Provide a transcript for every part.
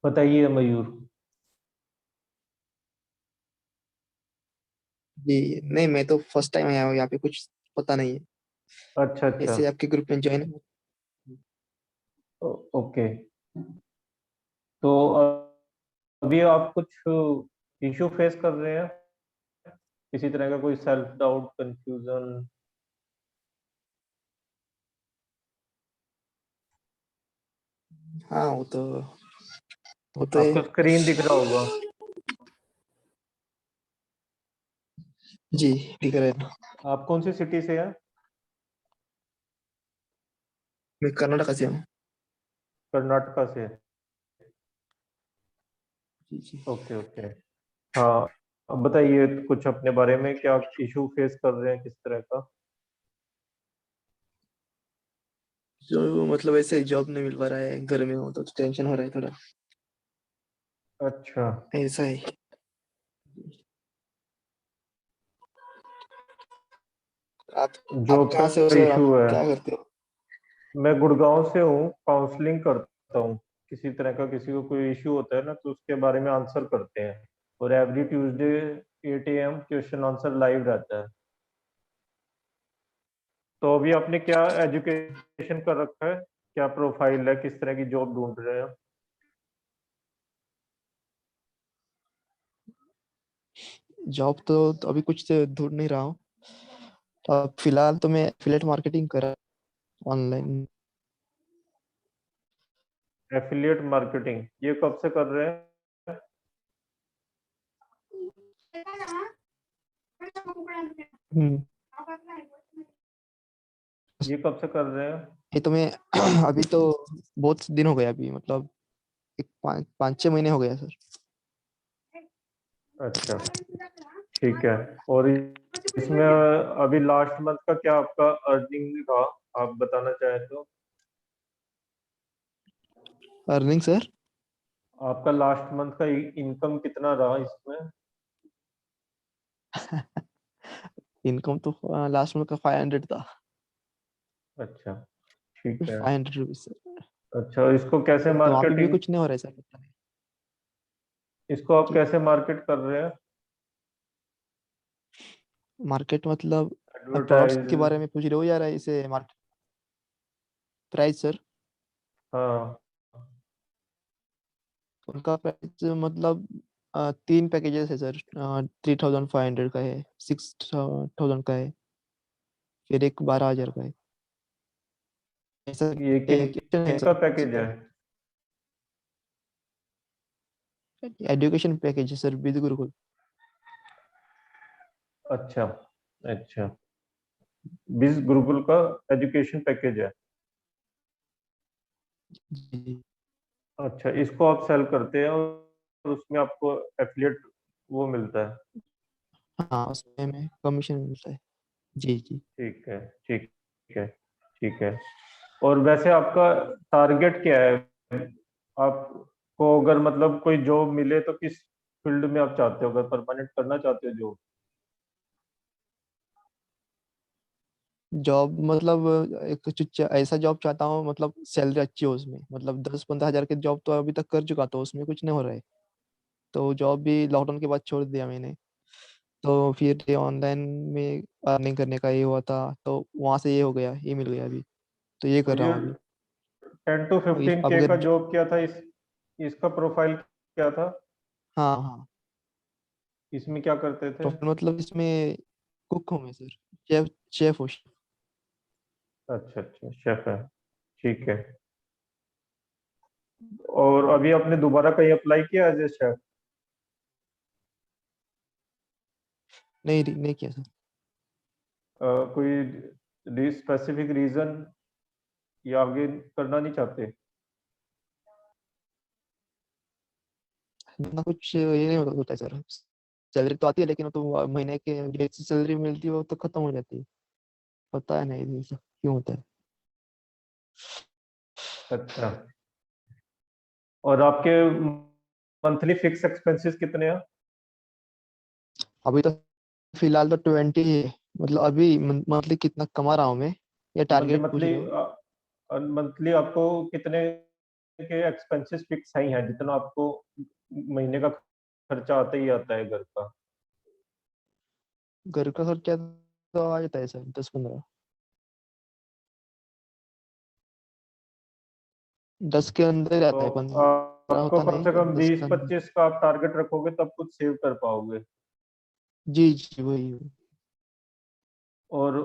बताइए मयूर। जी नहीं, मैं तो फर्स्ट टाइम आया हूँ यहाँ पे, कुछ पता नहीं है। अच्छा अच्छा। ऐसे आपके ग्रुप में ज्वाइन। ओके। तो अभी आप कुछ इशू फेस कर रहे हैं, किसी तरह का कोई सेल्फ डाउट, कंफ्यूजन? हाँ, वो तो है। आपका स्क्रीन दिख रहा होगा। जी, दिख रहा है। आप कौन सी सिटी से हैं? मैं कर्नाटक से हूँ। कर्नाटका से। जी जी। Okay okay. हाँ, अब बताइए कुछ अपने बारे में, क्या इशू फेस कर रहे हैं, किस तरह का? जो मतलब ऐसे जॉब नहीं मिल पा रहा है, घर में हो तो टेंशन हो रहा है थोड़ा। अच्छा। ऐसा है। आप आप जॉब कहाँ से हो का सर? आप इशू है। क्या करते हो? मैं गुड़गांव से हूँ, काउंसलिंग करता हूँ। किसी तरह का किसी को कोई इशू होता है ना, तो उसके बारे में आंसर करते हैं। और every Tuesday 8 AM question answer live रहता है। तो अभी आपने क्या एजुकेशन कर रखा है, क्या प्रोफाइल है, किस तरह की जॉब ढूंढ रहे हैं? जॉब तो अभी कुछ ढूंढ नहीं रहा हूँ। तो अब फिलहाल तो मैं एफिलिएट मार्केटिंग कर रहा हूँ ऑनलाइन। एफिलिएट मार्केटिंग, ये कब से कर रहे हैं? हम्म। ये कब से कर रहे हैं? ये तो मैं अभी तो बहुत दिन हो गया, अभी मतलब एक 5-6 महीने हो गया सर। अच्छा, ठीक है। और इसमें अभी लास्ट मंथ का क्या आपका अर्निंग रहा, आप बताना चाहें तो? Earning sir? आपका लास्ट मंथ का इनकम कितना रहा इसमें? इनकम तो लास्ट मंथ का 500 था। अच्छा, ठीक है। 500 रुपीज सर। अच्छा, इसको कैसे तो अभी भी मार्केटिंग, कुछ नहीं हो रहा है सर, पता नहीं। इसको आप जी। कैसे मार्केट कर रहे हैं? मार्केट मतलब प्रोडक्ट्स एडवर्टाइज? के बारे में पूछ रहे हो या इसे मार्केट प्राइस सर? हाँ। उनका प्राइस मतलब 3 पैकेजेस है सर। 3500 का है, 6000 का है, फिर एक 12,000 का है। ऐसा ये एजुकेशन है किनका सर पैकेज है? इसका। एजुकेशन पैकेज है सर, विद गुरुकुल। अच्छा अच्छा, बिस गुरुकुल का एजुकेशन पैकेज है। जी। अच्छा, इसको आप सेल करते हैं और उसमें आपको एफिलिएट वो मिलता है। हाँ, उसमें हमें कमीशन मिलता है। जी जी। ठीक है, ठीक है, ठीक है। और वैसे आपका टारगेट क्या है? आपको अगर मतलब कोई जॉब मिले तो किस फील्ड में आप चाहते हो, अगर परमानेंट करना चाहते हो जॉब? जॉब मतलब एक कुछ ऐसा जॉब चाहता हूँ, मतलब सैलरी अच्छी हो उसमें, मतलब 10-15 हजार के जॉब तो अभी तक कर चुका, तो उसमें कुछ नहीं हो रहा है। तो जॉब भी लॉकडाउन के बाद छोड़ दिया मैंने। तो फिर ये ऑनलाइन में अर्निंग करने का ये हुआ था, तो वहां से ये हो गया, ये मिल गया अभी। तो ये तो कर रहा ये हूँ अभी। 10 to 15 K अब का अगर जॉब क्या था, इस इसका प्रोफाइल क्या था? हाँ हाँ। इसमें क्या करते थे? प्रोफाइल मतलब इसमें कुक हूँ मैं सर। शेफ। शेफ हूँ। अच्छा अच्छा, शेफ है। ठीक है। और अभी आपने दोबारा कहीं अप्लाई किया एज ए शेफ? नहीं नहीं किया सर। कोई स्पेसिफिक रीजन, या आगे करना नहीं चाहते? ना कुछ ये नहीं होता है सर। सैलरी तो आती है, लेकिन वो तो महीने के जैसी सैलरी मिलती है वो तो खत्म हो जाती है। पता है नहीं ऐसा क्यों होता है। अच्छा। और आपके मंथली फिक्स एक्सपेंसेस कितने हैं? अभी तो फिलहाल तो 20 है। मतलब अभी मंथली कितना कमा रहा हूँ मैं, ये मंथली टारगेट पूछ मंथली रहे हो? मंथली आपको कितने के एक्सपेंसेस फिक्स ही हैं, जितना आपको महीने का खर्चा आता ही आता है घर का? घर का खर्चा तो आ जाता है सर 10-15। 10 के अंदर तो आता है, 15 आपको होता कम से नहीं, कम 10 बीस के अंदर। पच्चीस का आप टारगेट रखोगे तब कुछ सेव कर पाओगे। जी जी वही। और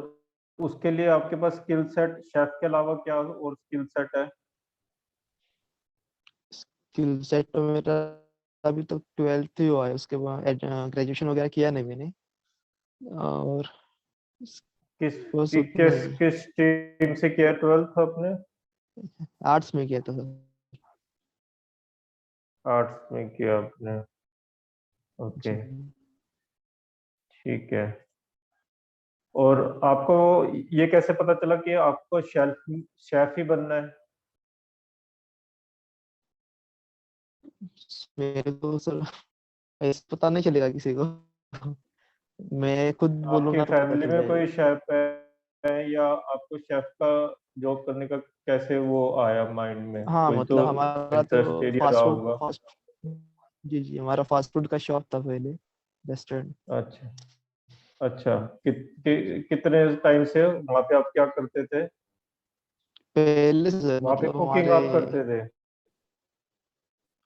उसके लिए आपके पास स्किल सेट, शेफ के अलावा क्या और स्किल सेट है? स्किल सेट तो मेरा अभी तो 12th ही हुआ है, उसके बाद ग्रेजुएशन वगैरह किया नहीं मैंने। और किस बस उतना किस ही। किस टीम से किया 12th आपने? आर्ट्स में किया था सर। आर्ट्स में किया आपने? ओके, जी। ठीक है। और आपको ये कैसे पता चला कि आपको शेफ ही बनना है? मेरे को सर ऐसे पता नहीं चलेगा किसी को। मैं खुद आपकी बोलूंगा तो पता फैमिली चल में कोई जाएगा। शेफ है या आपको शेफ का जॉब करने का कैसे वो आया माइंड में? हाँ कोई तो मतलब हमारा इंटरेस्ट तो एरिया रहा फास्ट फूड होगा। फास्ट जी जी हमारा फास्ट फूड का शॉप था पहले, रेस्टोरेंट। अच्छा अच्छा। कितने टाइम से वहाँ पे आप क्या करते थे? पहले से सर वहाँ पे मतलब कुकिंग हमारे आप करते थे?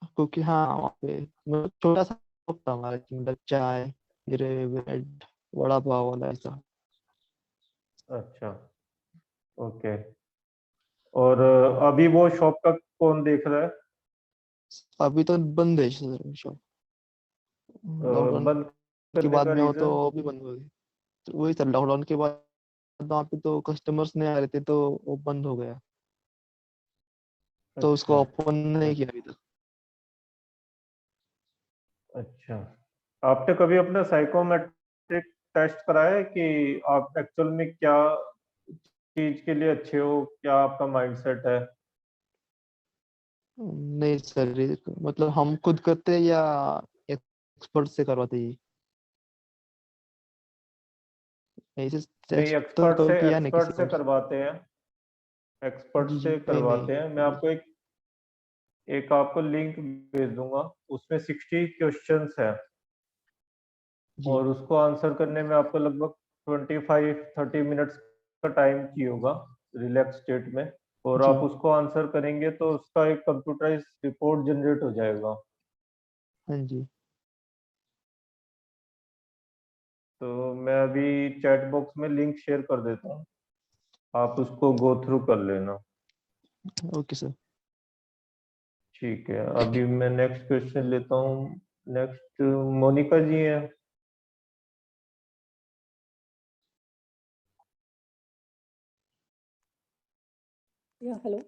क्योंकि हाँ वहाँ पे मतलब छोटा सा शॉप था हमारा, मतलब चाय, फिर ब्रेड, वड़ा पाव वाला ऐसा। अच्छा, ओके। और अभी वो शॉप का कौन देख रहा है? अभी तो बंद है सर शॉप, लॉकडाउन बंद के करने बाद का में वो तो रीजन? वो भी बंद हो गई। तो वही सर लॉकडाउन के बाद वहाँ पे तो कस्टमर्स नहीं आ रहे थे, तो वो बंद हो गया। तो अच्छा उसको ओपन नहीं किया अभी तक। अच्छा। आपने कभी अपना साइकोमेट्रिक टेस्ट कराया है कि आप एक्चुअल में क्या चीज के लिए अच्छे हो, क्या आपका माइंडसेट है? नहीं सर मतलब हम खुद करते हैं या एक्सपर्ट से करवाते हैं? ऐसे नहीं, टेस्ट तो कभी किया नहीं एक्सपर्ट किसी से और से। करवाते हैं। एक्सपर्ट जी जी से नहीं करवाते नहीं। हैं। मैं आपको एक एक आपको लिंक भेज दूंगा। उसमें 60 क्वेश्चंस है जी और उसको आंसर करने में आपको लगभग 25-30 मिनट्स का टाइम चाहिए होगा, रिलैक्स स्टेट में। और जी। आप उसको आंसर करेंगे तो उसका एक कंप्यूटराइज रिपोर्ट जनरेट हो जाएगा। हाँ जी। तो मैं अभी चैट बॉक्स में लिंक शेयर कर देता हूँ, आप उसको गो थ्रू कर लेना। Okay sir. ठीक है, अभी मैं नेक्स्ट क्वेश्चन लेता हूँ। नेक्स्ट मोनिका जी हैं। Yeah, hello.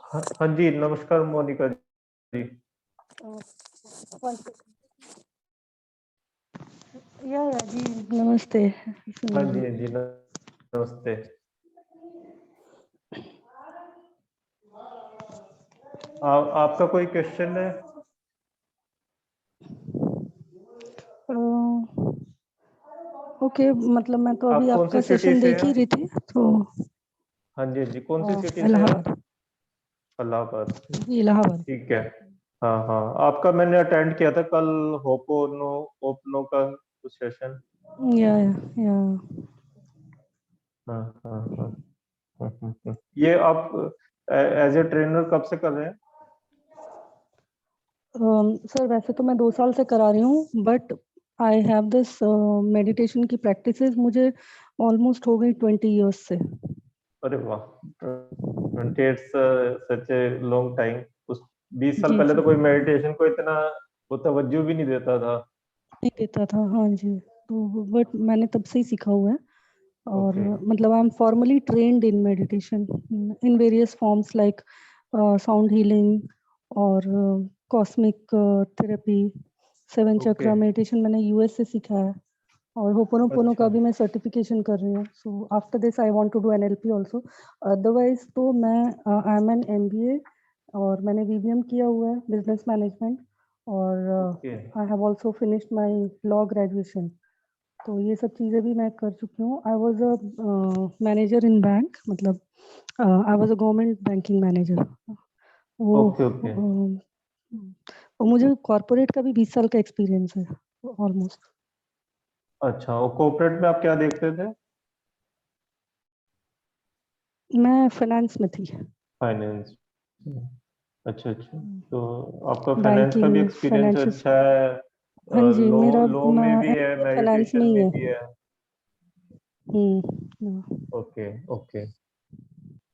हाँ हाँ जी, नमस्कार मोनिका जी। Uh, one second. Yeah, जी नमस्ते। सुन हाँ रही जी हूँ। हाँ जी, नमस्ते। आपका कोई क्वेश्चन है? ओके मतलब मैं तो अभी आप कौन सी आपका सिटी सेशन से देख हैं? ही रही थी तो हाँ जी हाँ जी, कौन सी सिटी से हैं? इलाहाबाद। इलाहाबाद से। जी इलाहाबाद। ठीक है। हाँ हाँ, आपका मैंने अटेंड किया था कल, होपो ओपनो का कुछ सेशन। या हाँ हाँ हाँ। ये आप एज ए ट्रेनर कब से कर रहे हैं? सर वैसे तो मैं 2 साल से करा रही हूँ but I have this meditation की प्रैक्टिसेस मुझे ऑलमोस्ट हो गई 20 years से। अरे वाह, 28 सच ए लॉन्ग टाइम। उस 20 साल जी पहले जी तो कोई मेडिटेशन को इतना वो तवज्जो भी नहीं देता था। नहीं देता था हाँ जी। तो बट मैंने तब से ही सीखा हुआ है और ओके मतलब I am formally trained in meditation in various forms like sound healing और cosmic therapy, 7 chakra okay. Meditation मैंने यूएस से सीखा है और होपोनोपोनो अच्छा का भी मैं सर्टिफिकेशन कर रही हूँ। So after this I want to do NLP also. Otherwise तो मैं आई एम एन एमबीए और मैंने बीबीएम किया हुआ है बिजनेस मैनेजमेंट और okay. I have also finished my law graduation. तो ये सब चीज़ें भी मैं कर चुकी हूँ। I was a manager in bank मतलब I was a government banking manager. वो ओके ओके। और मुझे कॉर्पोरेट का भी 20 साल का एक्सपीरियंस है ऑलमोस्ट। अच्छा, और कॉर्पोरेट में आप क्या देखते थे? मैं फाइनेंस में थी। फाइनेंस। अच्छा अच्छा, तो आपका फाइनेंस का भी बैंकिंग एक्सपीरियंस फाइनेंशियल। अच्छा है, हाँ जी, लॉ मेरा लॉ में भी है, MBA फाइनेंस में मेडिटेशन ही में है। भी है। हम्म। Okay okay.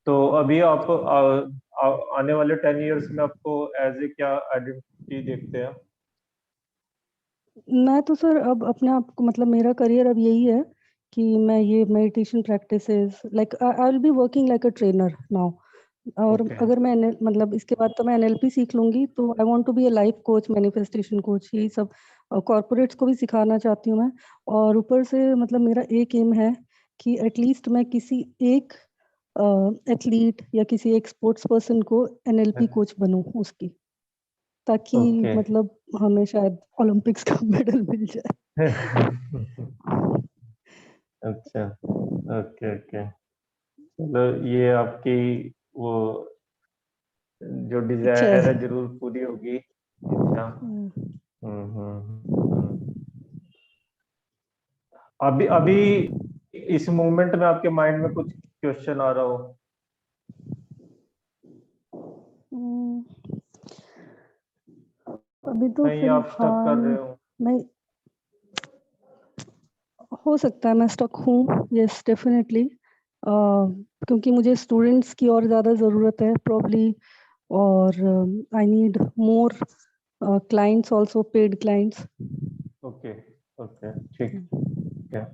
तो अभी आप आने वाले 10 इयर्स में आपको एज ए क्या आइडेंटिटी देखते हैं? मैं तो सर अब अपने आप को मतलब मेरा करियर अब यही है कि मैं ये meditation practices like I will be working like a trainer now. और ओके अगर मैं मतलब इसके बाद तो मैं NLP सीख लूंगी, तो I want to be a life coach, manifestation coach, यही सब कॉर्पोरेट्स को भी सिखाना चाहती हूँ मैं। और ऊपर से मतलब मेरा एक एम है कि एटलीस्ट मैं किसी एक एथलीट या किसी एक स्पोर्ट्स पर्सन को NLP कोच बनूं उसकी, ताकि ओके। मतलब हमें शायद ओलंपिक्स का मेडल मिल जाए। अच्छा, ओके ओके। चलो, ये आपकी वो जो अच्छा डिजायर है है। जरूर पूरी होगी, इच्छा। हम्म। अभी अभी इस मोमेंट में आपके माइंड में कुछ क्वेश्चन आ रहा हो? हम्म, अभी तो कहीं आप स्टक कर फिलहाल रहे हो? मैं, हो सकता है मैं स्टक हूँ, यस डेफिनेटली, क्योंकि मुझे स्टूडेंट्स की और ज़्यादा ज़रूरत है प्रॉब्ली। और I need more clients also, paid clients. Okay okay, ठीक है,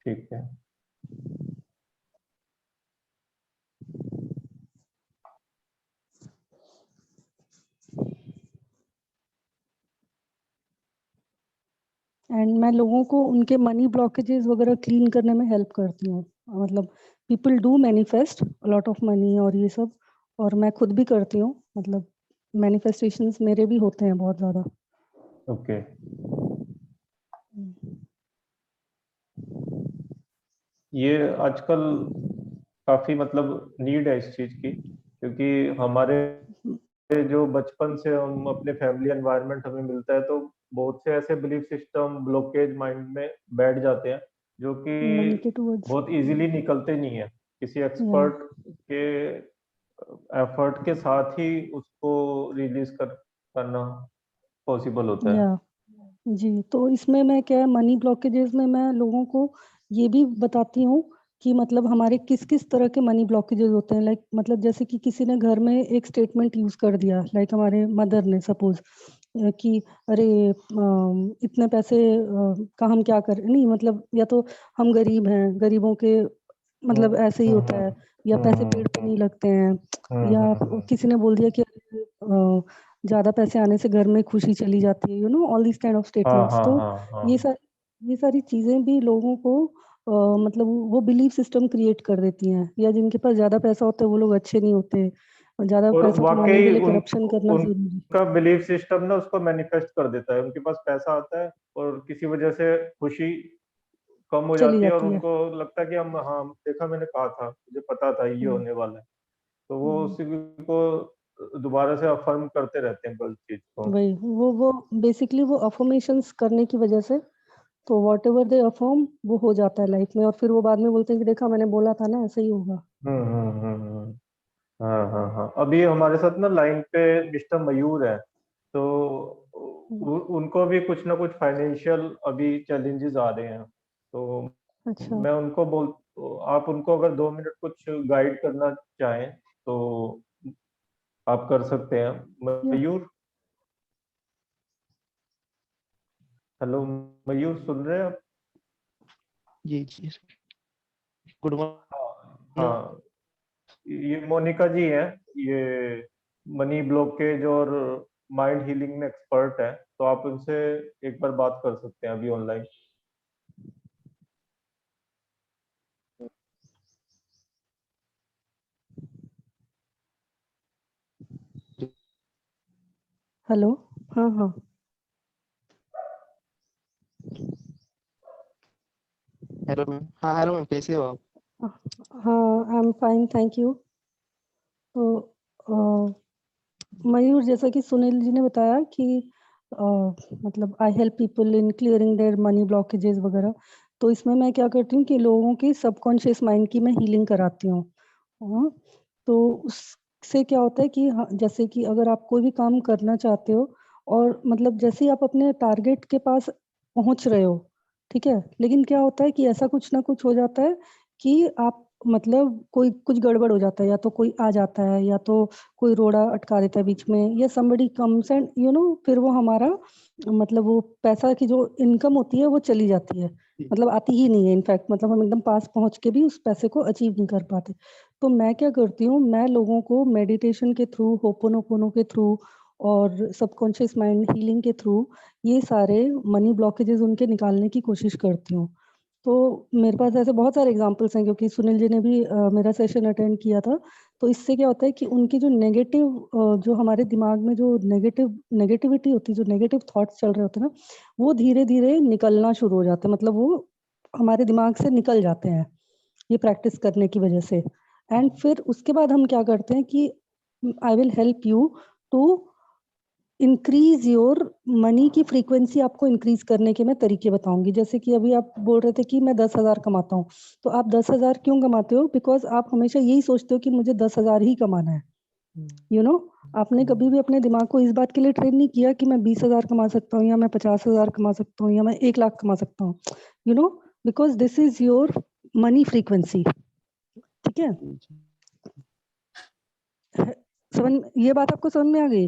ठीक है। एंड मैं लोगों को उनके मनी ब्लॉकेजेस वगैरह क्लीन करने में हेल्प करती हूँ। मतलब people do manifest lot of money और ये सब, और मैं खुद भी करती हूँ, मतलब मैनिफेस्टेशंस मेरे भी होते हैं बहुत ज़्यादा। ओके, ये आजकल काफी मतलब नीड है इस चीज की, क्योंकि हमारे जो बचपन से हम अपने फैमिली एनवायरनमेंट हमें मिलता है, तो बहुत से ऐसे बिलीफ सिस्टम ब्लॉकेज माइंड में बैठ जाते हैं, जो कि मनी के टूवर्ड्स। बहुत इजीली निकलते नहीं है। किसी या एक्सपर्ट के एफर्ट के साथ ही उसको रिलीज करना पॉसिबल होता है। या जी, तो इसमें मैं क्या है, मनी ब्लॉकेजेस में मैं लोगों को ये भी बताती हूँ कि मतलब हमारे किस किस तरह के मनी ब्लॉकेजेस होते हैं। लाइक मतलब जैसे कि किसी ने घर में एक स्टेटमेंट यूज कर दिया, लाइक हमारे मदर ने सपोज कि अरे इतने पैसे का हम क्या करें, नहीं मतलब या तो हम गरीब हैं, गरीबों के मतलब हम्म ऐसे ही हम्म होता है, या पैसे पेड़ पे हम्म नहीं लगते हैं, या हम्म। किसी ने बोल दिया कि ज्यादा पैसे आने से घर में खुशी चली जाती है, ऑल दिस काइंड ऑफ हाँ स्टेटमेंट्स। हाँ तो हाँ हाँ। ये सारी चीजें भी लोगों को मतलब वो बिलीफ सिस्टम क्रिएट कर देती हैं, या जिनके पास ज्यादा पैसा होता है वो लोग अच्छे नहीं होते, और ज्यादा और पैसा कमाने के वाकई लिए करप्शन करना जरूरी। उनका बिलीफ सिस्टम ना उसको मैनिफेस्ट कर देता है। उनके पास पैसा आता है और किसी वजह से खुशी कम हो चली जाती है, और जाती है। उनको लगता है कि हम, हाँ देखा, मैंने कहा था, मुझे पता था ये हम्म, होने वाला है। तो वो हम्म, उसी को दोबारा से अफर्म करते रहते हैं गलत चीज को। वही वो बेसिकली वो अफर्मेशंस करने की वजह से, तो वॉट एवर दे अफर्म वो हो जाता है लाइफ में, और फिर वो बाद में बोलते हैं कि देखा मैंने बोला था ना, ऐसा ही होगा। हम्म। हाँ हाँ हाँ, अभी हमारे साथ ना लाइन पे मिस्टर मयूर है, तो हम्म, उनको भी कुछ ना कुछ फाइनेंशियल अभी चैलेंजेस आ रहे हैं। तो अच्छा। मैं उनको आप उनको अगर 2 मिनट कुछ गाइड करना चाहें तो आप कर सकते हैं। या मयूर, हेलो मयूर, सुन रहे हैं आप? जी जी। गुड हाँ मॉर्निंग। हाँ, ये मोनिका जी हैं, ये मनी ब्लॉकेज और माइंड हीलिंग में एक्सपर्ट है, तो आप उनसे एक बार बात कर सकते हैं अभी ऑनलाइन। हेलो। हाँ हाँ। Hello ma'am. हाँ हेलो मैम, कैसे हो आप? हाँ, I am fine, thank you. तो मयूर, जैसा कि सुनील जी ने बताया कि मतलब I help people in clearing their money blockages वगैरह, तो इसमें मैं क्या करती हूँ कि लोगों की सबकॉन्शियस माइंड की मैं हीलिंग कराती हूँ। हाँ, तो उससे क्या होता है कि जैसे कि अगर आप कोई भी काम करना चाहते हो और मतलब जैसे ही आप अपने टारगेट के पास पहुंच रहे हो, ठीक है, लेकिन क्या होता है कि ऐसा कुछ ना कुछ हो जाता है कि आप मतलब कोई कुछ गड़बड़ हो जाता है, या तो कोई आ जाता है, या तो कोई रोड़ा अटका देता है बीच में, या somebody comes and फिर वो हमारा मतलब वो पैसा की जो इनकम होती है वो चली जाती है, मतलब आती ही नहीं है। इनफैक्ट मतलब हम एकदम पास पहुंच के भी उस पैसे को अचीव नहीं कर पाते। तो मैं क्या करती हूँ, मैं लोगों को मेडिटेशन के थ्रू, होपोनोपोनो के थ्रू और सबकॉन्शियस माइंड हीलिंग के थ्रू ये सारे मनी ब्लॉकेजेस उनके निकालने की कोशिश करती हूँ। तो मेरे पास ऐसे बहुत सारे एग्जांपल्स हैं, क्योंकि सुनील जी ने भी मेरा सेशन अटेंड किया था। तो इससे क्या होता है कि उनकी जो नेगेटिव जो हमारे दिमाग में जो नेगेटिविटी होती है, जो नेगेटिव थॉट्स चल रहे होते हैं ना, वो धीरे-धीरे निकलना शुरू हो जाते हैं, मतलब वो हमारे दिमाग से निकल जाते हैं, ये प्रैक्टिस करने की वजह से। एंड फिर उसके बाद हम क्या करते हैं कि I will help you to increase your money की फ्रीक्वेंसी। आपको इंक्रीज करने के मैं तरीके बताऊंगी। जैसे कि अभी आप बोल रहे थे कि मैं 10,000 कमाता हूँ, तो आप 10,000 क्यों कमाते हो? बिकॉज आप हमेशा यही सोचते हो कि मुझे 10,000 ही कमाना है। यू नो आपने कभी भी अपने दिमाग को इस बात के लिए ट्रेन नहीं किया कि मैं 20,000 कमा सकता हूँ, या मैं 50,000 कमा सकता हूँ, या मैं 1 लाख कमा सकता हूँ। You know because this is your money frequency. ठीक है, समझ, ये बात आपको समझ में आ गई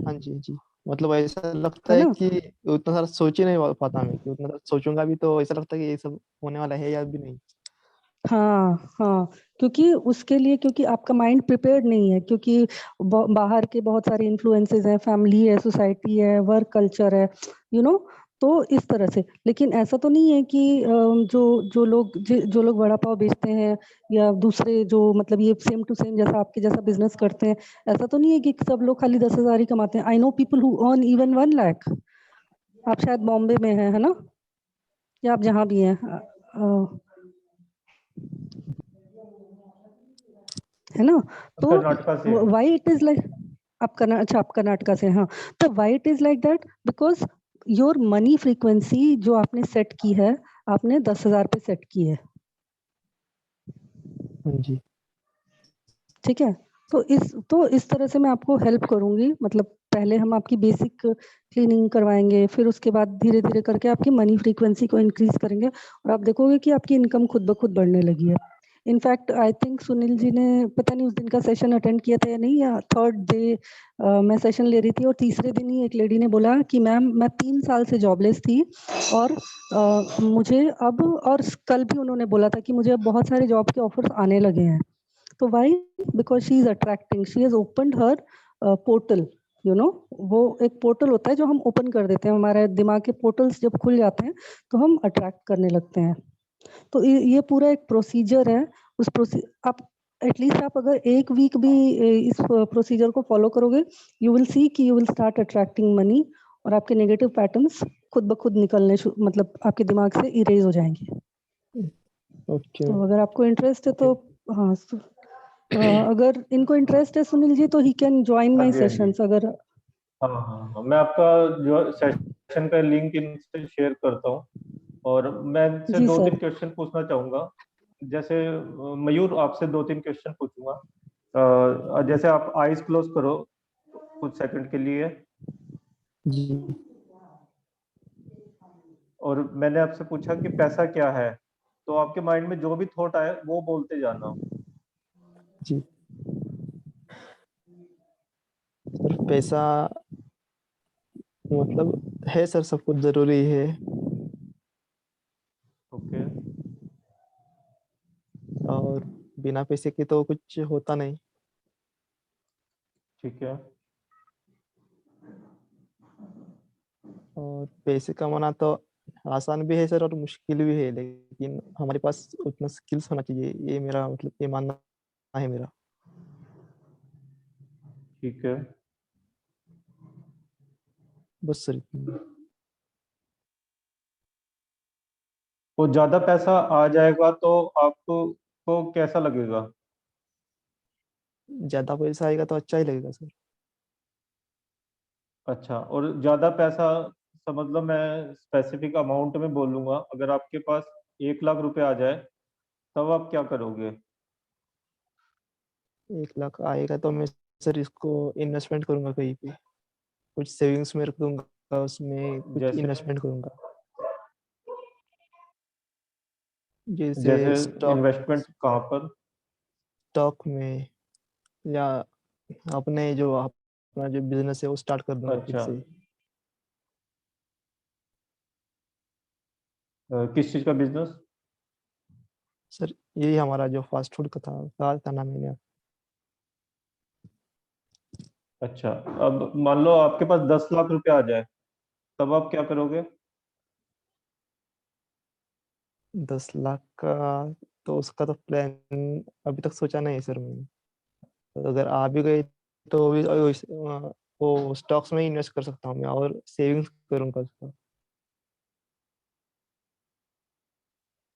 हाँ जी, जी। मतलब ऐसा लगता है है ना? कि उतना सारा सोच ही नहीं पाता मैं, कि उतना सारा सोचूंगा भी तो ऐसा लगता है कि ये सब होने वाला है या भी नहीं। हाँ, हाँ, क्योंकि उसके लिए, क्योंकि आपका माइंड प्रिपेयर्ड नहीं है, क्योंकि बाहर के बहुत सारे इन्फ्लुएंसेस हैं, फैमिली है, सोसाइटी है, वर्क कल्चर है, यू नो तो इस तरह से। लेकिन ऐसा तो नहीं है कि जो लोग वड़ा पाव बेचते हैं, या दूसरे जो मतलब ये सेम टू सेम जैसा आपके जैसा बिजनेस करते हैं, ऐसा तो नहीं है कि सब लोग खाली 10,000 ही कमाते हैं। I know people who earn even 1 lakh. आप शायद बॉम्बे में है ना? या आप जहाँ भी हैं, है ना? तो कर्नाटका से है। व्हाई इट इज लाइक, आप कर्नाटका से हैं, हाँ। तो why it is like that? Because your money frequency जो आपने सेट की है, आपने 10,000 पे सेट की है। हाँ जी। ठीक है, तो इस तरह से मैं आपको हेल्प करूंगी। मतलब पहले हम आपकी बेसिक क्लीनिंग करवाएंगे, फिर उसके बाद धीरे धीरे करके आपकी मनी फ्रीक्वेंसी को इंक्रीज करेंगे, और आप देखोगे कि आपकी इनकम खुद ब खुद बढ़ने लगी है। In fact I think Sunil ji ने पता नहीं उस दिन का सेशन अटेंड किया था या नहीं, या थर्ड डे मैं सेशन ले रही थी और तीसरे दिन ही एक लेडी ने बोला कि मैम मैं 3 साल से जॉबलेस थी, और मुझे अब, और कल भी उन्होंने बोला था कि मुझे अब बहुत सारे जॉब के ऑफर्स आने लगे हैं। तो why? Because she is attracting, she has opened her portal, वो एक पोर्टल होता है जो हम ओपन कर देते हैं। हमारे दिमाग के पोर्टल्स जब खुल जाते हैं तो हम अट्रैक्ट करने लगते हैं। तो ये पूरा एक प्रोसीजर है। आप एटलीस्ट आप अगर 1 वीक भी इस प्रोसीजर को फॉलो करोगे, यू विल सी कि you will start attracting money, और आपके नेगेटिव पैटर्न्स खुद ब खुद निकलने मतलब आपके दिमाग से इरेज हो जाएंगे। ओके। तो अगर आपको इंटरेस्ट है तो, हाँ, अगर इनको इंटरेस्ट है सुनील जी, तो ही कैन ज्वाइन हाँ माय जी, हाँ जी। सेशंस। अगर हाँ हाँ हाँ, मैं आपका जो सेशन का लिंक इनसे शेयर करता हूँ। और मैं इनसे जी दो तीन सर। क्वेश्चन पूछना चाहूंगा। जैसे मयूर, आपसे दो तीन क्वेश्चन पूछूंगा। जैसे आप आईज क्लोज करो कुछ सेकंड के लिए, जी, और मैंने आपसे पूछा कि पैसा क्या है, तो आपके माइंड में जो भी थॉट आए वो बोलते जाना। जी। सर पैसा मतलब है सर, सब कुछ जरूरी है। ओके। और बिना पैसे के तो कुछ होता नहीं। ठीक है। और पैसे कमाना तो आसान भी है सर, और मुश्किल भी है, लेकिन हमारे पास उतना स्किल्स होना चाहिए, ये मेरा मतलब ये मानना है मेरा। ठीक है। बस सर इतना। वो ज्यादा पैसा आ जाएगा तो आप आपको कैसा लगेगा? ज्यादा पैसा आएगा तो अच्छा ही लगेगा सर। अच्छा, और ज्यादा पैसा समझ लो, मैं स्पेसिफिक अमाउंट में बोलूंगा, अगर आपके पास 1 लाख रुपए आ जाए तब आप क्या करोगे? 1 लाख आएगा तो मैं सर इसको इन्वेस्टमेंट करूंगा कहीं पे, कुछ सेविंग्स में रख दूंगा, उसमें कुछ जैसे इन्वेस्टमेंट करूंगा, जैसे जैसे स्टॉक, इन्वेस्टमेंट कहाँ पर? स्टॉक में, या अपने जो अपना जो बिजनेस है वो स्टार्ट कर दूंगा फिर अच्छा, से। किस चीज का बिजनेस? सर यही हमारा जो फास्ट फूड का था, कहा था ना मैंने। अच्छा, अब मान लो आपके पास 10 लाख रुपए आ जाए तब आप क्या करोगे? 10 लाख का, तो उसका तो प्लान अभी तक सोचा नहीं है सर मैंने। तो अगर आ भी गए तो वो स्टॉक्स में इन्वेस्ट कर सकता हूँ मैं, और सेविंग्स करूंगा उसका।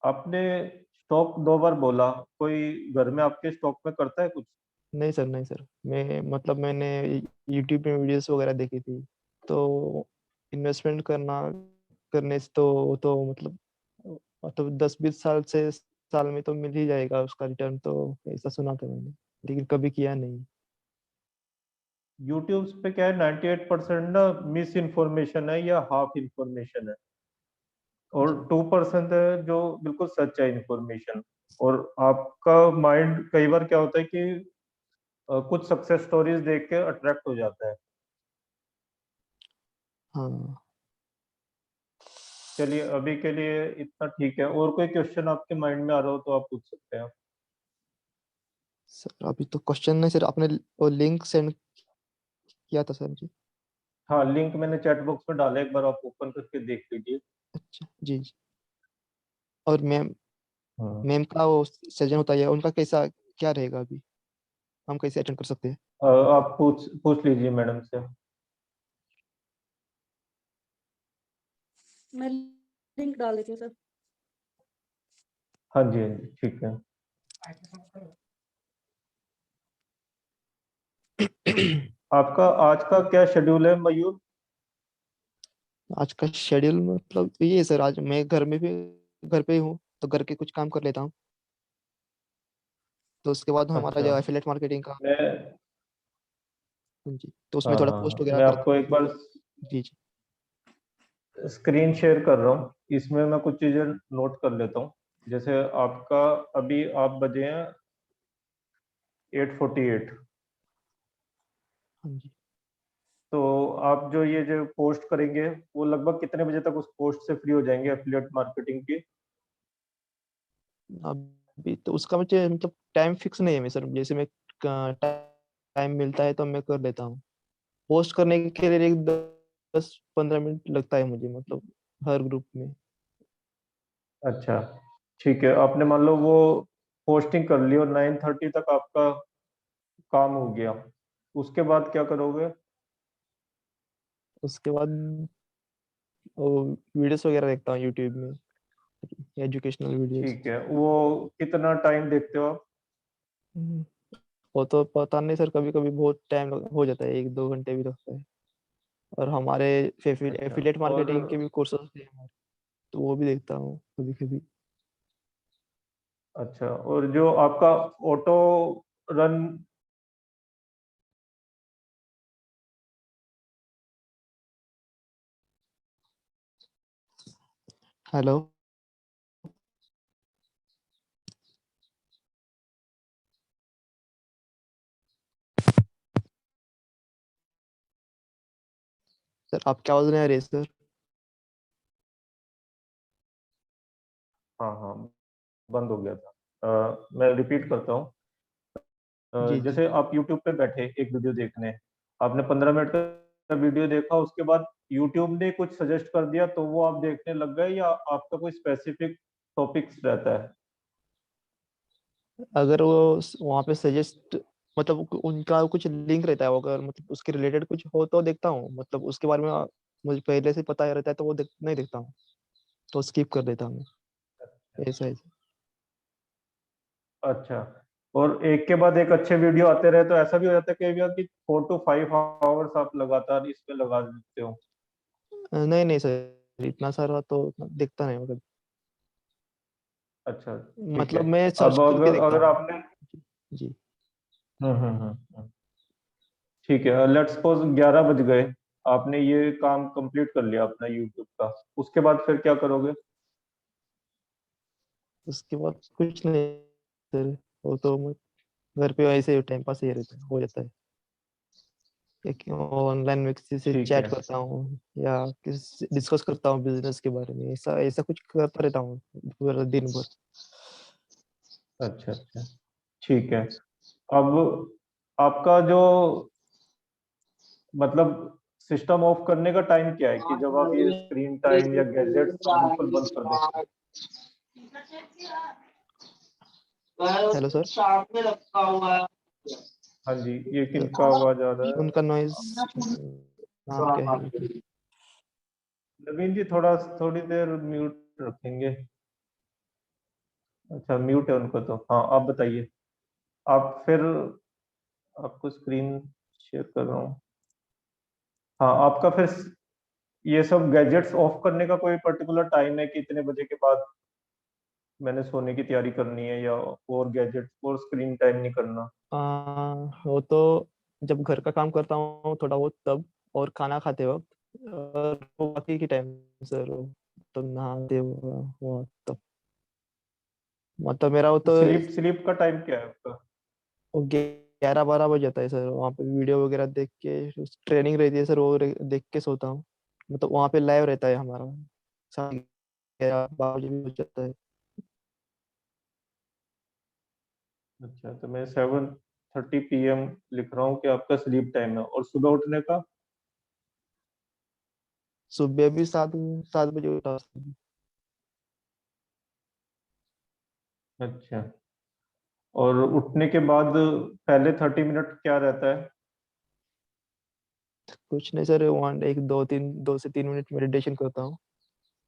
आपने स्टॉक 2 बार बोला, कोई घर में आपके स्टॉक में करता है कुछ? नहीं सर, नहीं सर, मैं मतलब मैंने यूट्यूब में वीडियोस वगैरह देखी थी, तो इन्वेस्टमेंट करने से तो मतलब 10-20 साल से साल में तो मिल ही जाएगा उसका रिटर्न, तो ऐसा सुना था मैंने, लेकिन कभी किया नहीं। यूट्यूब पे क्या है, 98% ना मिस इन्फॉर्मेशन है या हाफ इंफॉर्मेशन है, और जी 2% है जो बिल्कुल सच है इंफॉर्मेशन। और आपका माइंड कई बार क्या होता है कि कुछ सक्सेस स्टोरीज देख के अट्रैक्ट हो जाता है। हाँ चलिए, अभी के लिए इतना ठीक है, और कोई क्वेश्चन आपके माइंड में आ रहा हो तो आप पूछ सकते हैं। सर, अभी तो क्वेश्चन नहीं सर, आपने वो लिंक सेंड किया था सर मुझे। हाँ, लिंक मैंने चैट बॉक्स में डाला, एक बार आप ओपन करके देख लीजिए। अच्छा जी जी। और मैम, हाँ, मैम का वो सेशन होता है उनका कैसा, क्या रहेगा अभी, हम कैसे अटेंड कर सकते हैं? आप पूछ पूछ लीजिए मैडम से। मैं लिंक डाल देती हूँ सर। हाँ जी, हाँ जी, ठीक है। आपका आज का क्या शेड्यूल है मयूर? आज का शेड्यूल मतलब ये है सर, आज मैं घर पे ही हूँ, तो घर के कुछ काम कर लेता हूँ, तो उसके बाद हमारा अच्छा, जो एफिलिएट मार्केटिंग का, मैं जी, तो उसमें हाँ थोड़ा हाँ पोस्ट हाँ, वगैरह मैं करता आपको हूँ। एक बार जी जी। स्क्रीन शेयर कर रहा हूँ, इसमें मैं कुछ चीजें नोट कर लेता हूँ। जैसे आपका अभी आप बजे हैं 8:48, हाँ जी। तो आप जो ये जो पोस्ट करेंगे वो लगभग कितने बजे तक उस पोस्ट से फ्री हो जाएंगे एफिलिएट मार्केटिंग की? अभी तो उसका मुझे मतलब टाइम फिक्स नहीं है मैं सर, जैसे मैं टाइम मिलता है तो मैं कर लेता हूँ। पोस्ट करने के लिए एक 10-15 मिनट लगता है मुझे, मतलब हर ग्रुप में। अच्छा, ठीक है, आपने मान लो वो पोस्टिंग कर ली और 9:30 तक आपका काम हो गया, उसके बाद क्या करोगे? उसके बाद वो वीडियोस वगैरह देखता हूँ यूट्यूब में, एजुकेशनल वीडियोस। ठीक है, वो कितना टाइम देखते हो आप? वो तो पता नहीं सर, कभी कभी बहुत टाइम हो जाता है, 1-2 घंटे भी लगता है। और हमारे अच्छा, एफिलिएट और मार्केटिंग के भी कोर्सेज हैं हमारे, तो वो भी देखता हूँ कभी कभी। अच्छा, और जो आपका ऑटो रन, हेलो सर, आपकी आवाज नहीं आ रही है सर। हाँ हाँ, बंद हो गया था। मैं रिपीट करता हूँ। जी जी। जैसे आप YouTube पे बैठे एक वीडियो देखने, आपने 15 मिनट का वीडियो देखा, उसके बाद YouTube ने कुछ सजेस्ट कर दिया तो वो आप देखने लग गए, या आपका कोई स्पेसिफिक टॉपिक्स रहता है? अगर वो वहाँ पे सजेस्ट, मतलब उनका कुछ लिंक रहता है, वो अगर मतलब उसके रिलेटेड कुछ हो तो देखता हूँ, मतलब उसके बारे में मुझे पहले से पता रहता है तो वो नहीं देखता हूँ, तो स्किप कर देता हूँ मैं, ऐसा है। अच्छा, और एक के बाद एक अच्छे वीडियो आते रहे तो ऐसा भी हो जाता है कई बार कि 4 to 5 आवर्स आप लगातार इसमें लगा देते हो? नहीं नहीं सर, इतना सारा तो दिखता नहीं मतलब। अच्छा, ठीक है। मतलब मैं सर्च अब करके अगर देखता अगर हूँ। आपने जी। ठीक है, लेट्स सपोज 11 बज गए, आपने ये काम कंप्लीट कर लिया अपना यूट्यूब का, उसके बाद फिर क्या करोगे? उसके बाद कुछ नहीं सर, वो तो मैं घर पे ऐसे टाइम पास ही रहता है, हो जाता है। एक ऑनलाइन में किसी से ठीक चैट है। करता हूँ या किसी डिस्कस करता हूँ बिजनेस के बारे में, ऐसा ऐसा कुछ करता रहता हूँ पूरा दिन भर। अच्छा अच्छा, ठीक है। अब आपका जो मतलब सिस्टम ऑफ करने का टाइम क्या है कि जब आप ये स्क्रीन टाइम या गैजेट्स बिल्कुल बंद कर देते हो? Hello sir. हाँ जी, ये किनका आवाज आ रहा है? उनका नॉइज नाम क्या है उनका? नवीन जी, थोड़ा थोड़ी देर म्यूट रखेंगे। अच्छा, म्यूट है उनको तो। हाँ, आप बताइए। आप फिर, आपको स्क्रीन शेयर कर रहा हूँ। हाँ, आपका फिर ये सब गैजेट्स ऑफ करने का कोई पर्टिकुलर टाइम है कि इतने बजे के बाद मैंने सोने की तैयारी करनी है, या और गैजेट्स और स्क्रीन टाइम नहीं करना? वो तो जब घर का काम करता हूँ थोड़ा बहुत तब, और खाना खाते वक्त, और वो बाकी के टाइम सर, वो तो नहाते वो तब, मतलब मेरा वो तो स्लीप स्लीप का टाइम क्या है आपका? वो 11-12 बज जाता है सर। वहाँ पे वीडियो वगैरह देख के, ट्रेनिंग रहती है सर, वो देख के सोता हूँ। मतलब वहाँ पे लाइव रहता है हमारा, 11-12 बजे भी हो जाता है। अच्छा, तो मैं 7:30 PM लिख रहा हूँ कि आपका स्लीप टाइम है, और सुबह उठने का? सुबह भी 7 7 बजे उठा हूँ। अच्छा, और उठने के बाद पहले 30 मिनट क्या रहता है? कुछ नहीं सर, वन एक 2 से 3 मिनट मेडिटेशन करता हूँ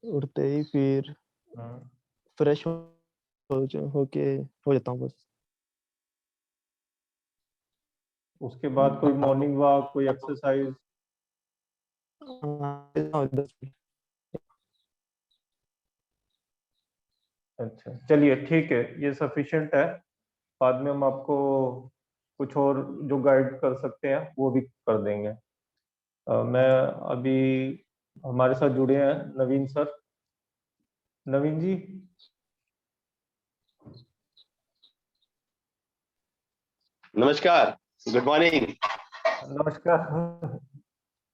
उठते ही, फिर हाँ, फ्रेश होके हो जाता हूँ बस। उसके बाद कोई मॉर्निंग वॉक, कोई एक्सरसाइज? हाँ, 10 मिनट। अच्छा, चलिए ठीक है, ये सफिशिएंट है। बाद में हम आपको कुछ और जो गाइड कर सकते हैं वो भी कर देंगे। मैं अभी, हमारे साथ जुड़े हैं नवीन सर। नवीन जी, नमस्कार। Good morning. नमस्कार।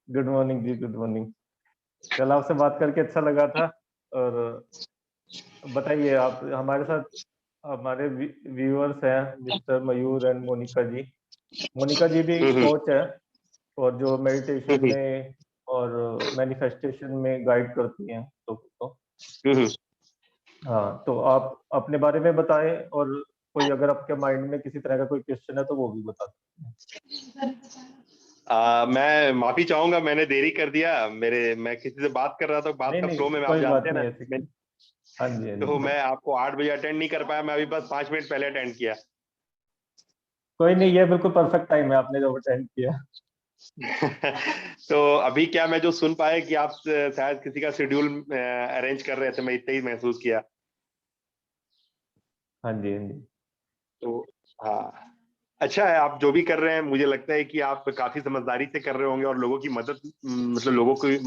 गुड मॉर्निंग जी, गुड मॉर्निंग। कल आपसे बात करके अच्छा लगा था। और बताइए, आप हमारे साथ, हमारे व्यूअर्स हैं मिस्टर मयूर एंड मोनिका जी। मोनिका जी भी हम्म कोच है, और जो मेडिटेशन हम्म में और मैनिफेस्टेशन में गाइड करती हैं लोगों को। हम्म। हाँ, तो आप अपने बारे में बताएं, और कोई अगर आपके माइंड में किसी तरह का कोई क्वेश्चन है तो वो भी बता सकते हैं। मैं माफी चाहूंगा, मैंने देरी कर दिया। मैं किसी से बात कर रहा था, बात नहीं का फ्लो में नहीं, आप कोई जानते बात हैं ना। नहीं ऐसी। हाँ जी, हाँ तो जी। मैं आपको 8 बजे अटेंड नहीं कर पाया, मैं अभी बस 5 मिनट पहले अटेंड किया। कोई नहीं, ये बिल्कुल परफेक्ट टाइम है आपने जो अटेंड किया। तो अभी क्या मैं जो सुन पाया कि आप शायद किसी का शेड्यूल अरेंज कर रहे थे, मैं इतना ही महसूस किया। हाँ जी, हाँ जी। तो हाँ, अच्छा है आप जो भी कर रहे हैं। मुझे लगता है कि आप काफी समझदारी से कर रहे होंगे, और लोगों की मदद, मतलब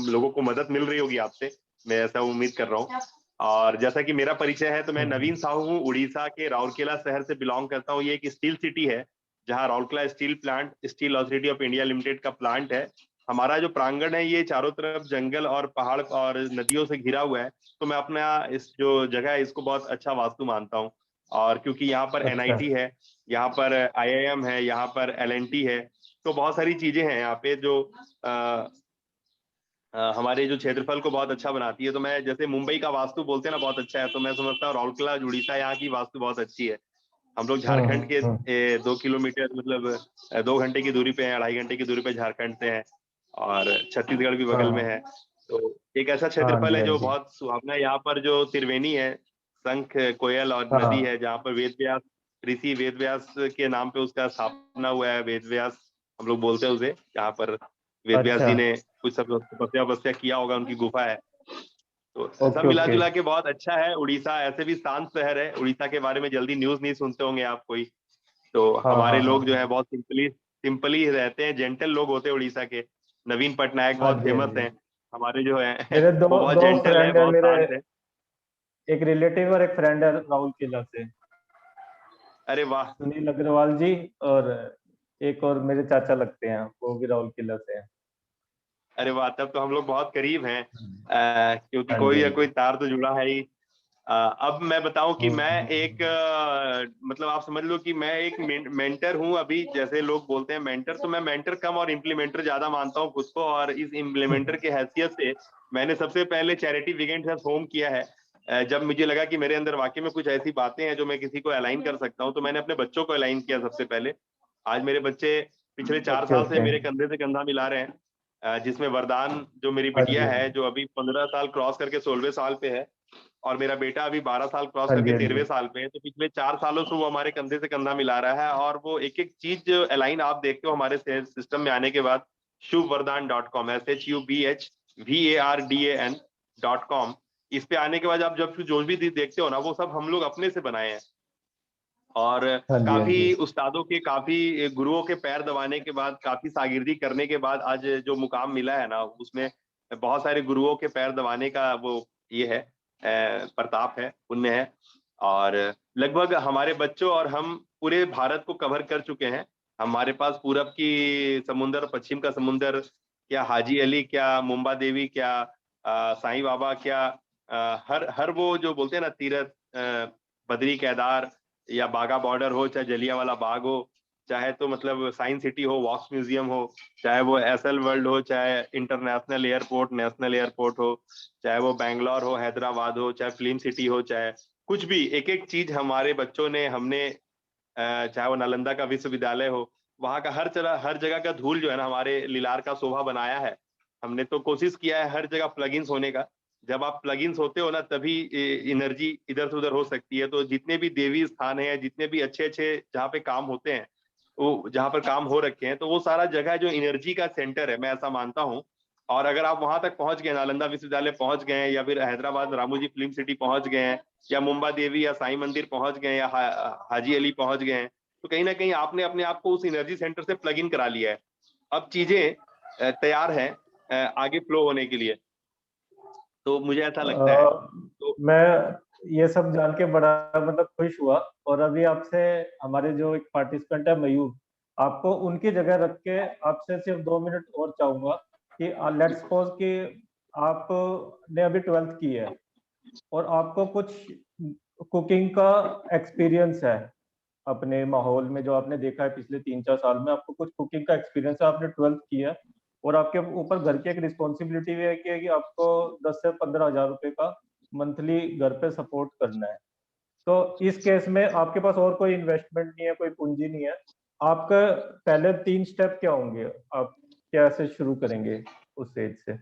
लोगों को मदद मिल रही होगी आपसे, मैं ऐसा उम्मीद कर रहा हूँ। और जैसा कि मेरा परिचय है, तो मैं हम्म, नवीन साहू हूँ, उड़ीसा के राउरकेला शहर से बिलोंग करता हूँ। ये एक स्टील सिटी है, जहाँ Rourkela steel plant, steel authority of India limited का प्लांट है। हमारा जो प्रांगण है, ये चारों तरफ जंगल और पहाड़ और नदियों से घिरा हुआ है। तो मैं अपना इस जो जगह है इसको बहुत अच्छा वास्तु मानता हूँ। और क्योंकि यहाँ पर अच्छा। एनआईटी है, यहाँ पर आईआईएम है, यहाँ पर एलएनटी है, तो बहुत सारी चीजें हैं यहाँ पे जो हमारे जो क्षेत्रफल को बहुत अच्छा बनाती है। तो मैं, जैसे मुंबई का वास्तु बोलते हैं ना बहुत अच्छा है, तो मैं समझता हूँ राउरकेला उड़ीसा यहाँ की वास्तु बहुत अच्छी है। हम लोग झारखंड के हम्म। 2 किलोमीटर, मतलब 2 घंटे की दूरी पे हैं, 2.5 घंटे की दूरी पे झारखंड से है, और छत्तीसगढ़ भी बगल में हाँ है। तो एक ऐसा हाँ क्षेत्रफल जी, है हाँ जो जी। बहुत सुहावना है। यहाँ पर जो त्रिवेणी है, शंख, कोयल और नदी हाँ है, जहाँ पर वेद व्यास ऋषि वेद व्यास के नाम पे उसका स्थापना हुआ है। वेद व्यास हम लोग बोलते हैं उसे, जहाँ पर वेद व्यास अच्छा। जी ने कुछ सब तपस्या किया होगा, उनकी गुफा है। तो सब ओके मिला ओके। जुला के बहुत अच्छा है। उड़ीसा ऐसे भी शांत शहर है, उड़ीसा के बारे में जल्दी न्यूज नहीं सुनते होंगे आप कोई। तो हाँ हमारे हाँ हाँ लोग जो है बहुत सिंपली रहते हैं, जेंटल लोग होते हैं उड़ीसा के। नवीन पटनायक हाँ बहुत जी हाँ फेमस जी। हैं हमारे जो है मेरे दो वो बहुत दो जेंटल है, फ्रेंड है बहुत मेरे, शांत है। एक रिलेटिव और एक फ्रेंड है राउरकेला से, अरे वाह। सुनील अग्रवाल जी। और एक और मेरे चाचा लगते हैं, वो भी राउरकेला से हैं। अरे वाह, तब तो हम लोग बहुत करीब हैं, क्योंकि हाँ जी कोई हाँ या कोई जी। तार तो जुड़ा है ही। अब मैं बताऊं कि मैं एक हम्म। मतलब आप समझ लो कि मैं एक मेंटर हूं अभी। जैसे लोग बोलते हैं मेंटर, तो मैं मेंटर कम और इम्प्लीमेंटर ज्यादा मानता हूं खुद को। और इस इम्प्लीमेंटर के हैसियत से मैंने सबसे पहले चैरिटी वीकेंड एट होम किया है। जब मुझे लगा कि मेरे अंदर वाकई में कुछ ऐसी बातें हैं जो मैं किसी को अलाइन कर सकता हूं, तो मैंने अपने बच्चों को अलाइन किया सबसे पहले। आज मेरे बच्चे पिछले 4 ओके साल से ओके। मेरे कंधे से कंधा मिला रहे हैं। जिसमें वरदान जो मेरी हाँ बिटिया जी हाँ है, जी। जो अभी 15 साल क्रॉस करके 16वें साल पे है, और मेरा बेटा अभी 12 साल क्रॉस हाँ जी करके हाँ 13वें जी। साल पे है। तो पिछले 4 सालों से वो हमारे कंधे से कंधा मिला रहा है, और वो एक एक चीज अलाइन आप देखते हो हमारे सिस्टम में आने के बाद। shubvardhan.com, SHUBHVARDAN.com। इस पे आने के बाद आप जब जो भी देखते हो ना, वो सब हम लोग अपने से बनाए हैं। और हाँ जी हाँ जी। काफी उस्तादों के, काफी गुरुओं के पैर दबाने के बाद, काफी शागिर्दी करने के बाद आज जो मुकाम मिला है ना, उसमें बहुत सारे गुरुओं के पैर दबाने का वो ये है, प्रताप है, पुण्य है। और लगभग हमारे बच्चों और हम पूरे भारत को कवर कर चुके हैं। हमारे पास पूरब की समुंदर, पश्चिम का समुंदर, क्या हाजी अली, क्या मुंबा देवी, क्या साईं बाबा, क्या हर हर वो जो बोलते हैं ना तीरथ, बद्री केदार, या बागा बॉर्डर हो, चाहे जलियांवाला बाग हो, चाहे तो मतलब साइंस सिटी हो, वॉक्स म्यूजियम हो, चाहे वो एसएल वर्ल्ड हो, चाहे इंटरनेशनल एयरपोर्ट, नेशनल एयरपोर्ट हो, चाहे वो बैंगलोर हो, हैदराबाद हो, चाहे फिल्म सिटी हो, चाहे कुछ भी, एक एक चीज हमारे बच्चों ने, हमने चाहे वो नालंदा का विश्वविद्यालय हो, वहां का हर जगह का धूल जो है ना हमारे लीलार का शोभा बनाया है। हमने तो कोशिश किया है हर जगह प्लगइन्स होने का। जब आप प्लगइन्स होते हो ना, तभी एनर्जी इधर से उधर हो सकती है। तो जितने भी देवी स्थान है, जितने भी अच्छे अच्छे जहाँ पे काम होते हैं, वो जहाँ पर काम हो रखे हैं, तो वो सारा जगह जो एनर्जी का सेंटर है, मैं ऐसा मानता हूँ। और अगर आप वहां तक पहुंच गए, नालंदा विश्वविद्यालय पहुंच गए, या फिर हैदराबाद रामोजी फिल्म सिटी पहुंच गए हैं, या मुंबा देवी या साईं मंदिर पहुंच गए, या हाजी अली पहुंच गए हैं, तो कहीं ना कहीं आपने अपने आप को उस एनर्जी सेंटर से प्लग इन करा लिया है। अब चीजें तैयार हैं आगे फ्लो होने के लिए। तो मुझे ऐसा लगता है। तो मैं ये सब जान के बड़ा मतलब खुश हुआ। और अभी आपसे, हमारे जो एक पार्टिसिपेंट है मयूर, आपको उनकी जगह रख के आपसे सिर्फ 2 मिनट और चाहूंगा कि लेट्स सपोज कि आपने अभी 12th की है और आपको कुछ कुकिंग का एक्सपीरियंस है अपने माहौल में, जो आपने देखा है पिछले 3-4 साल में, आपको कुछ कुकिंग का एक्सपीरियंस है, आपने 12th किया है, और आपके ऊपर घर की एक रिस्पॉन्सिबिलिटी भी है कि आपको 10 से 15 हज़ार रुपए का मंथली घर पे सपोर्ट करना है। तो इस केस में आपके पास और कोई इन्वेस्टमेंट नहीं है, कोई पूंजी नहीं है, आपका पहले 3 स्टेप क्या होंगे? आप कैसे शुरू करेंगे उस स्टेज से?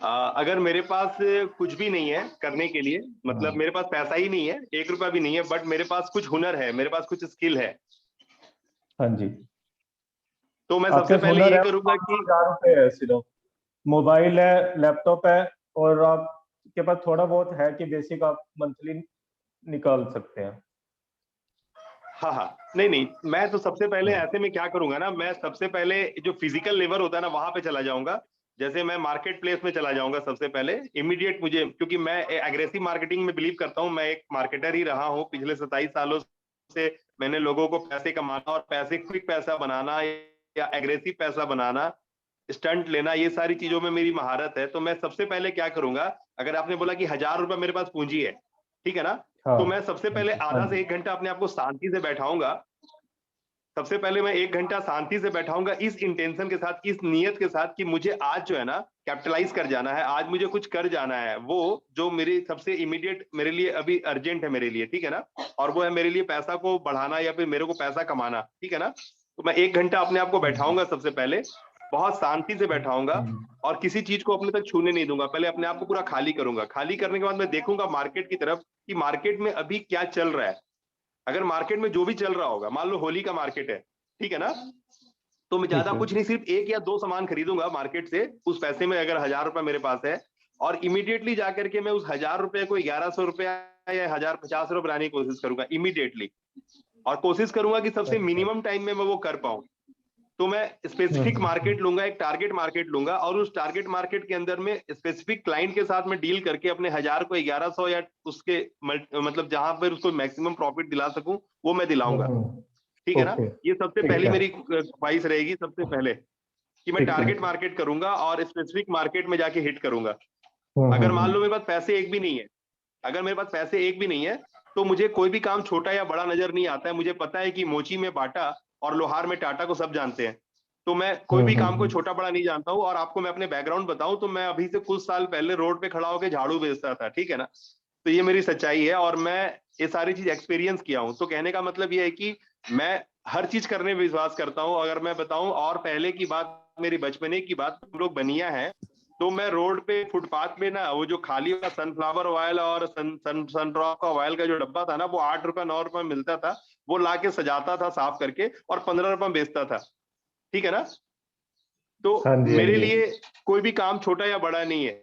अगर मेरे पास कुछ भी नहीं है करने के लिए, मतलब हाँ मेरे पास पैसा ही नहीं है, 1 रुपया भी नहीं है, बट मेरे पास कुछ हुनर है, मेरे पास कुछ स्किल है, हाँ जी। तो मैं आपके सबसे पास पहले हुनर ये है, करूंगा कि 5,000 रुपए है सिर्फ, मोबाइल है, लैपटॉप है, और आपके पास थोड़ा बहुत है कि बेसिक आप मंथली निकाल सकते हैं। हाँ हाँ, नहीं नहीं, मैं तो सबसे पहले ऐसे में क्या करूंगा ना, मैं सबसे पहले जो फिजिकल लेबर होता है ना, वहां पे चला जाऊंगा। जैसे मैं मार्केट प्लेस में चला जाऊंगा सबसे पहले इमीडिएट। मुझे, क्योंकि मैं एग्रेसिव मार्केटिंग में बिलीव करता हूँ, मैं एक मार्केटर ही रहा हूँ पिछले 27 सालों से। मैंने लोगों को पैसे कमाना और पैसे, क्विक पैसा बनाना या एग्रेसिव पैसा बनाना, स्टंट लेना, ये सारी चीजों में मेरी महारत है। तो मैं सबसे पहले क्या करूंगा, अगर आपने बोला कि 1,000 रुपया मेरे पास पूंजी है, ठीक है ना, हाँ तो मैं सबसे हाँ पहले जी हाँ आधा से जी। 1 घंटा अपने आप को शांति से बैठाऊंगा। सबसे पहले मैं 1 घंटा शांति से बैठाऊंगा, इस इंटेंशन के साथ, इस नियत के साथ कि मुझे आज जो है ना कैपिटलाइज कर जाना है, आज मुझे कुछ कर जाना है, वो जो मेरी सबसे इमीडिएट मेरे लिए अभी अर्जेंट है मेरे लिए, ठीक है ना, और वो है मेरे लिए पैसा को बढ़ाना या फिर मेरे को पैसा कमाना, ठीक है ना। तो मैं 1 घंटा अपने आप को बैठाऊंगा सबसे पहले, बहुत शांति से बैठाऊंगा, और किसी चीज को अपने तक छूने नहीं दूंगा। पहले अपने आप को पूरा खाली करूंगा। खाली करने के बाद मैं देखूंगा मार्केट की तरफ कि मार्केट में अभी क्या चल रहा है। अगर मार्केट में जो भी चल रहा होगा, मान लो होली का मार्केट है, ठीक है ना, तो मैं ज्यादा कुछ नहीं, सिर्फ 1 या 2 सामान खरीदूंगा मार्केट से उस पैसे में, अगर 1000 रुपए मेरे पास है, और इमीडिएटली जाकर के मैं उस 1000 रुपए को 1100 रुपया या 1050 रुपए बनाने की कोशिश करूंगा इमीडिएटली, और कोशिश करूंगा कि सबसे मिनिमम टाइम में मैं वो कर पाऊं। तो मैं स्पेसिफिक मार्केट लूंगा, एक टारगेट मार्केट लूंगा, और उस टारगेट मार्केट के अंदर में स्पेसिफिक क्लाइंट के साथ में डील करके अपने 1000 को 1100 या उसके मतलब जहां पर उसको मैक्सिमम प्रॉफिट दिला सकूं वो मैं दिलाऊंगा। ठीक है ना, ये सबसे पहली मेरी ख्वाहिश रहेगी, सबसे पहले कि मैं टारगेट मार्केट करूंगा और स्पेसिफिक मार्केट में जाके हिट करूंगा। अगर मान लो मेरे पास पैसे एक भी नहीं है, अगर मेरे पास पैसे एक भी नहीं है, तो मुझे कोई भी काम छोटा या बड़ा नजर नहीं आता है। मुझे पता है कि मोची में बाटा और लोहार में टाटा को सब जानते हैं, तो मैं कोई भी काम को छोटा बड़ा नहीं जानता हूँ। और आपको मैं अपने बैकग्राउंड बताऊं तो मैं अभी से कुछ साल पहले रोड पे खड़ा होकर झाड़ू बेचता था, ठीक है ना, तो ये मेरी सच्चाई है और मैं ये सारी चीज एक्सपीरियंस किया हूँ। तो कहने का मतलब ये है कि मैं हर चीज करने में विश्वास करता हूँ। अगर मैं बताऊं और पहले की बात, मेरी बचपने की बात, हम लोग बनिया है, तो मैं रोड पे फुटपाथ पे ना वो जो खाली हुआ सनफ्लावर ऑयल और सनड्रॉप का ऑयल का जो डब्बा था ना, वो 8 रुपए 9 रुपए मिलता था, वो लाके सजाता था साफ करके और 15 रुपए बेचता था, ठीक है ना। तो मेरे लिए कोई भी काम छोटा या बड़ा नहीं है।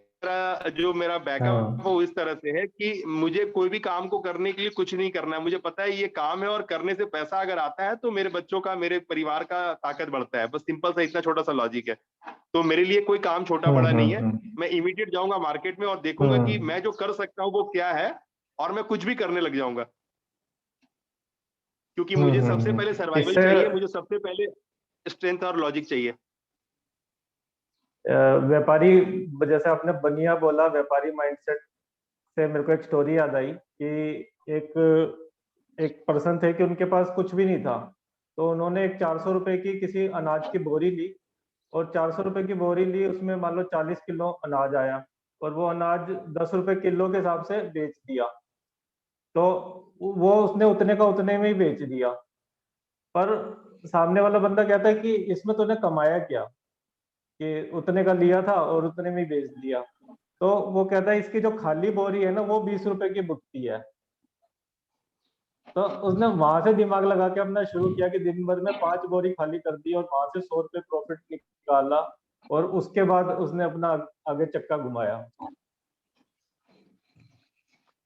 जो मेरा बैकअप वो इस तरह से है कि मुझे कोई भी काम को करने के लिए कुछ नहीं करना है। मुझे पता है ये काम है और करने से पैसा अगर आता है तो मेरे बच्चों का, मेरे परिवार का ताकत बढ़ता है। बस सिंपल सा इतना छोटा सा लॉजिक है। तो मेरे लिए कोई काम छोटा बड़ा नहीं है। मैं इमीडिएट जाऊंगा मार्केट में और देखूंगा कि मैं जो कर सकता हूँ वो क्या है, और मैं कुछ भी करने लग जाऊंगा, क्योंकि मुझे सबसे पहले सर्वाइवल चाहिए, मुझे सबसे पहले स्ट्रेंथ और लॉजिक चाहिए। व्यापारी, जैसे आपने बनिया बोला, व्यापारी माइंडसेट से मेरे को एक स्टोरी याद आई कि एक पर्सन थे कि उनके पास कुछ भी नहीं था, तो उन्होंने एक 400 रुपए की किसी अनाज की बोरी ली, और 400 रुपए की बोरी ली, उसमें मान लो 40 किलो अनाज आया, और वो अनाज 10 रुपए किलो के हिसाब से बेच दिया। तो वो उसने उतने का उतने में ही बेच दिया, पर सामने वाला बंदा कहता है कि इसमें तूने कमाया क्या, कि उतने का लिया था और उतने में ही बेच दिया। तो वो कहता है इसकी जो खाली बोरी है ना, वो 20 रुपए की बिकती है। तो उसने वहां से दिमाग लगा के अपना शुरू किया कि दिन भर में 5 बोरी खाली कर दी और वहां से 100 रुपए प्रॉफिट निकाला, और उसके बाद उसने अपना आगे चक्का घुमाया।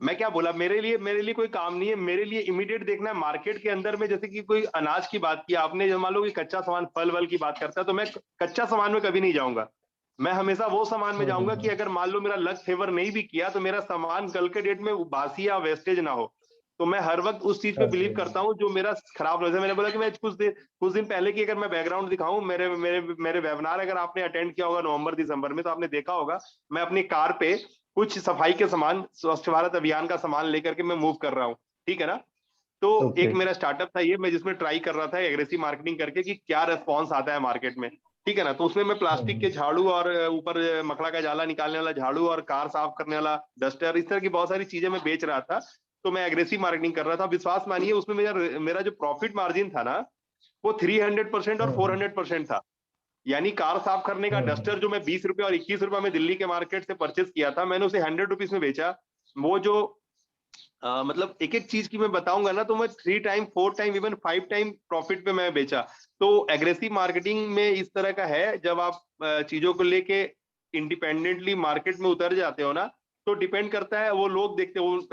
मैं क्या बोला, मेरे लिए कोई काम नहीं है। मेरे लिए इमीडिएट देखना है मार्केट के अंदर में, जैसे कि कोई अनाज की बात की आपने, जब मान लो कि कच्चा सामान फल वल की बात करता है, तो मैं कच्चा सामान में कभी नहीं जाऊंगा। मैं हमेशा वो सामान में जाऊंगा कि अगर मान लो मेरा लक फेवर नहीं भी किया तो मेरा सामान कल के डेट में बासी या वेस्टेज ना हो। तो मैं हर वक्त उस चीज पे बिलीव करता हूँ जो मेरा खराब हो। मैंने बोला कि मैं कुछ दिन पहले की अगर मैं बैकग्राउंड दिखाऊं, मेरे मेरे मेरे वेबिनार अगर आपने अटेंड किया होगा नवंबर दिसंबर में, तो आपने देखा होगा मैं अपनी कार पे कुछ सफाई के सामान, स्वच्छ भारत अभियान का सामान लेकर के मैं मूव कर रहा हूँ, ठीक है ना। तो एक मेरा स्टार्टअप था ये, मैं जिसमें ट्राई कर रहा था एग्रेसिव मार्केटिंग करके कि क्या रेस्पॉन्स आता है मार्केट में, ठीक है ना। तो उसमें मैं प्लास्टिक के झाड़ू और ऊपर मकड़ा का जाला निकालने वाला झाड़ू और कार साफ करने वाला डस्टर, इस तरह की बहुत सारी चीजें मैं बेच रहा था। तो मैं एग्रेसिव मार्केटिंग कर रहा था। विश्वास मानिए उसमें मेरा जो प्रॉफिट मार्जिन था ना, वो 300% और 400% था। यानी कार साफ करने का डस्टर जो मैं 20 रुपए और 21 रुपए में दिल्ली के मार्केट से परचेस किया था, मैंने उसे 100 रुपीज में बेचा। वो जो मतलब एक एक चीज की मैं बताऊंगा ना, तो मैं 3 time 4 time even 5 time profit पे मैं बेचा। तो एग्रेसिव मार्केटिंग में इस तरह का है, जब आप चीजों को लेके इंडिपेंडेंटली मार्केट में उतर जाते हो ना, तो डिपेंड करता है, वो लोग देखते हो